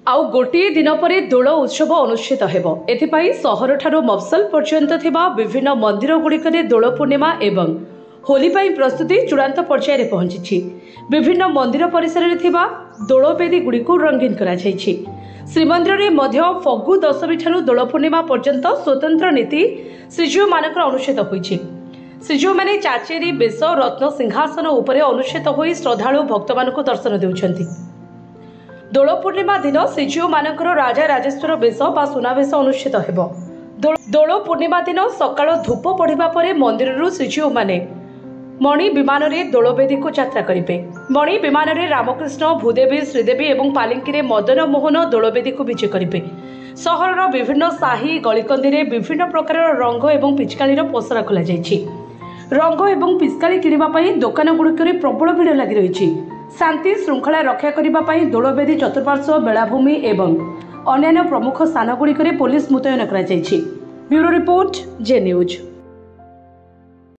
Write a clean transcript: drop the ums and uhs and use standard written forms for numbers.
आउ गोटे दिन पर दोल उत्सव अनुष्ठित हेबो। एथिपाई सहर ठारू मफसल पर्यंत थिबा विभिन्न मंदिर गुड़िकरे दोल पूर्णिमा एवं होली पाई प्रस्तुति चूड़ांत पर्यायर पहुंची। विभिन्न मंदिर परिसर में थिबा दोलवेदी गुड़िक रंगीन करा जायछि। श्रीमंदिर में मध्य फगु दशमी ठारू दोल पूर्णिमा पर्यंत स्वतंत्र नीति श्रीजीव मानकर अनुष्ठित होइछि। श्रीजीव माने चाचेरी बेश रत्न सिंहासन उपरे अनुष्ठित होई श्रद्धालु भक्त मानकु दर्शन देउछन्ति। दोल पूर्णिमा दिन श्रीजीव मानकर राजा राजेश्वर बेश बा सुनावेश अनुष्ठित हेबो। दोल पूर्णिमा दिन सकाळ धूप पढ़िबा परे मंदिररु श्रीजीव माने मणि विमान रे दोलवेदी को यात्रा करिवे। मणि विमान रे रामकृष्ण भूदेवी श्रीदेवी एवं पालिंकी रे मदन मोहन दोलवेदी को विजय करिवे। सहरर विभिन्न साही गलिकंदी रे विभिन्न प्रकार रंग एवं पिचकालीर पसरा खोला जायछि। रंग एवं पिचकारी किनिबा पई दुकान गुड़िकरे प्रबल भिड़ लागि रहिछि। शांति श्रृंखला रक्षा करिबा पई दोलवेदी चतुर्पार्श्व बेलाभूमि एवं अन्यान्य प्रमुख स्थान गुड़िकरे पुलिस मुतयन करा जायछि। ब्यूरो रिपोर्ट जे न्यूज।